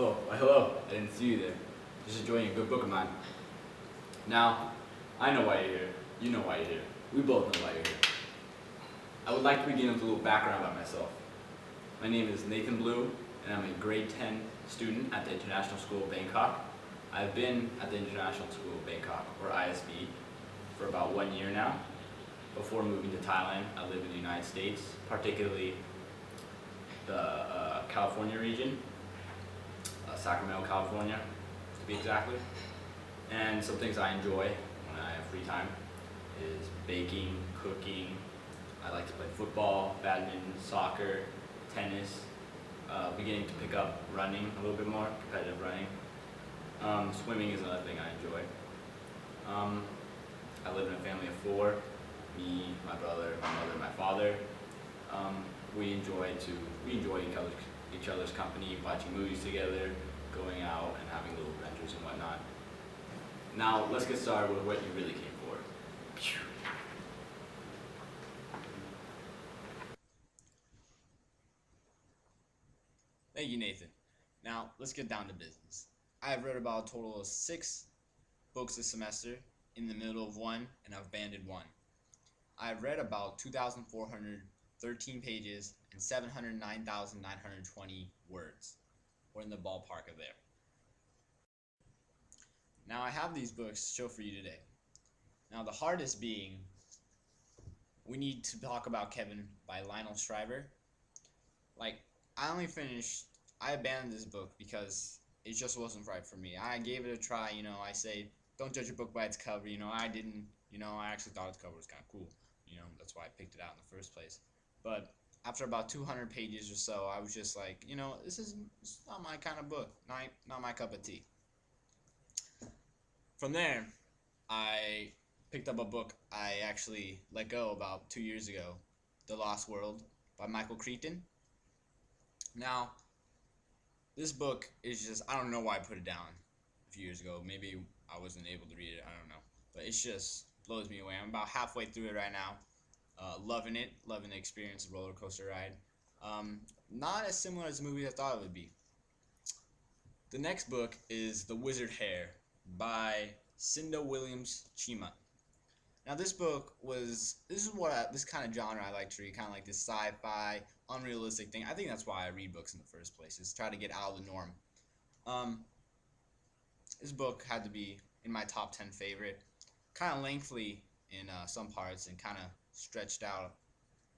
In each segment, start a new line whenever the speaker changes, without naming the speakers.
Oh, hello. I didn't see you there. Just enjoying a good book of mine. Now, I know why you're here. You know why you're here. We both know why you're here. I would like to begin with a little background about myself. My name is Nathan Blue, and I'm a grade 10 student at the International School of Bangkok. I've been at the International School of Bangkok, or ISB, for about 1 year now. Before moving to Thailand, I lived in the United States, particularly the California region, Sacramento, California, to be exactly. And some things I enjoy when I have free time is baking, cooking. I like to play football, badminton, soccer, tennis. Beginning to pick up running a little bit more, competitive running. Swimming is another thing I enjoy. I live in a family of four: me, my brother, my mother, my father. We enjoy each other's company, watching movies together, going out and having little adventures and whatnot. Now let's get started with what you really came for. Thank you, Nathan. Now let's get down to business. I have read about a total of 6 books this semester, in the middle of one, and I've abandoned one. I have read about 2,413 pages and 709,920 words. We're in the ballpark of there. Now I have these books to show for you today. Now the hardest being, we need to talk about Kevin by Lionel Shriver. Like, I abandoned this book because it just wasn't right for me. I gave it a try, I say, don't judge a book by its cover, I actually thought its cover was kind of cool. That's why I picked it out in the first place. But after about 200 pages or so, I was just like, this is not my kind of book, not my cup of tea. From there, I picked up a book I actually let go about 2 years ago, The Lost World by Michael Crichton. Now, this book is just, I don't know why I put it down a few years ago. Maybe I wasn't able to read it, I don't know. But it just blows me away. I'm about halfway through it right now. Loving it, loving the experience, the roller coaster ride. Not as similar as the movie I thought it would be. The next book is The Wizard Hair by Cinda Williams Chima. Now this this kind of genre I like to read, kind of like this sci-fi, unrealistic thing. I think that's why I read books in the first place, is try to get out of the norm. This book had to be in my top 10 favorite. Kind of lengthy in some parts and kind of stretched out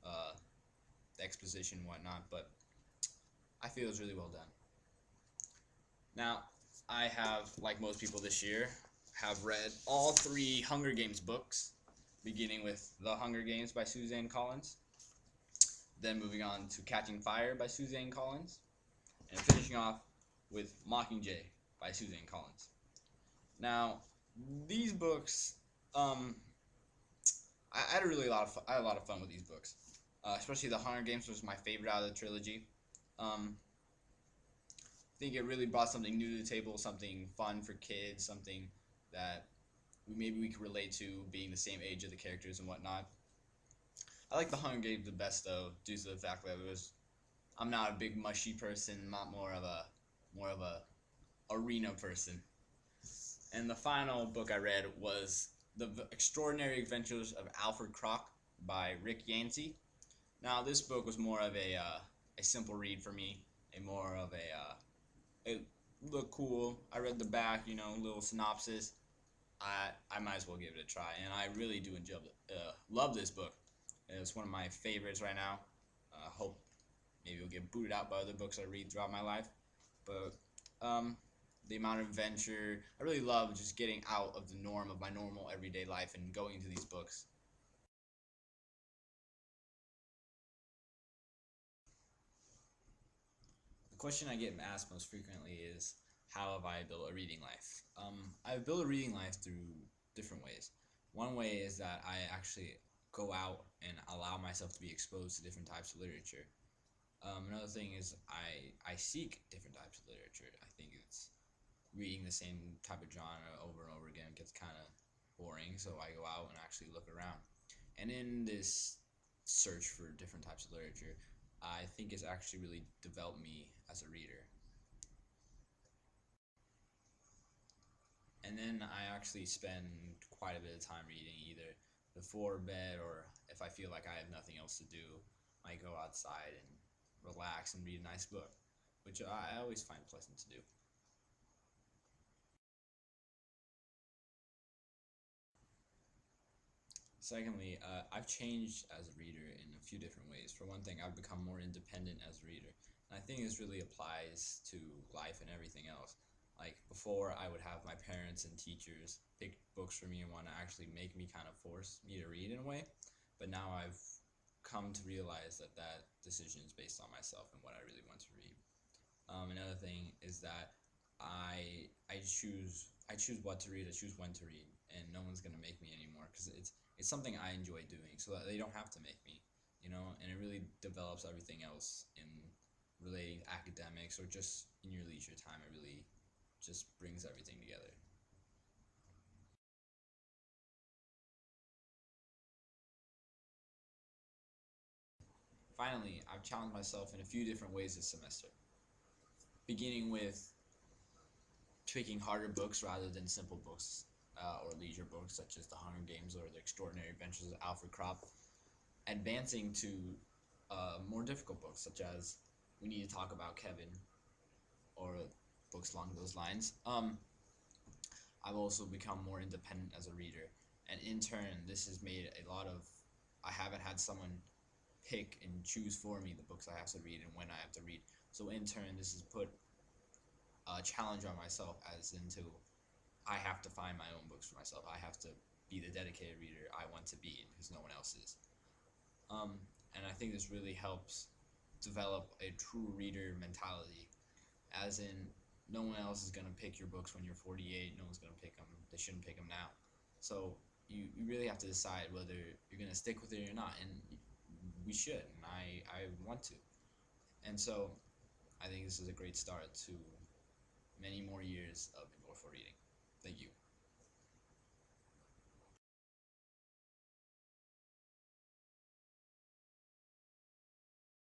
the exposition and whatnot, but I feel it was really well done. Now, I have, like most people this year, have read all 3 Hunger Games books, beginning with The Hunger Games by Suzanne Collins, then moving on to Catching Fire by Suzanne Collins, and finishing off with Mockingjay by Suzanne Collins. Now, these books, I had I had a lot of fun with these books, especially The Hunger Games was my favorite out of the trilogy. I think it really brought something new to the table, something fun for kids, something that maybe we could relate to, being the same age of the characters and whatnot. I like The Hunger Games the best though, due to the fact that I'm not a big mushy person, I'm not more of a arena person. And the final book I read was The Extraordinary Adventures of Alfred Crock by Rick Yancey. Now this book was more of a simple read for me, it looked cool. I read the back, little synopsis. I might as well give it a try, and I really do love this book. It's one of my favorites right now. Hope maybe it'll get booted out by other books I read throughout my life, but the amount of adventure, I really love just getting out of the norm of my normal everyday life and going into these books. The question I get asked most frequently is, how have I built a reading life? I've built a reading life through different ways. One way is that I actually go out and allow myself to be exposed to different types of literature. Another thing is I seek different types of literature. I think it's reading the same type of genre over and over again gets kind of boring, so I go out and actually look around. And in this search for different types of literature, I think it's actually really developed me as a reader.
And then I actually spend quite a bit of time reading either before bed or if I feel like I have nothing else to do, I go outside and relax and read a nice book, which I always find pleasant to do. Secondly, I've changed as a reader in a few different ways. For one thing, I've become more independent as a reader. And I think this really applies to life and everything else. Like before, I would have my parents and teachers pick books for me and want to actually make me kind of force me to read in a way. But now I've come to realize that that decision is based on myself and what I really want to read. Another thing is that I choose what to read. I choose when to read, and no one's gonna make me anymore because it's something I enjoy doing. So that they don't have to make me, And it really develops everything else in relating academics or just in your leisure time. It really just brings everything together. Finally, I've challenged myself in a few different ways this semester, beginning with picking harder books rather than simple books or leisure books such as The Hunger Games or The Extraordinary Adventures of Alfred Crop, advancing to more difficult books such as We Need to Talk About Kevin or books along those lines. I've also become more independent as a reader, and in turn, this has made a lot of. I haven't had someone pick and choose for me the books I have to read and when I have to read. So in turn, this has put a challenge on myself as into I have to find my own books for myself. I have to be the dedicated reader I want to be because no one else is. And I think this really helps develop a true reader mentality, as in no one else is gonna pick your books when you're 48. No one's gonna pick them. They shouldn't pick them now. So you really have to decide whether you're gonna stick with it or not, and we should, and I want to. And so I think this is a great start to many more years of Endorphin reading.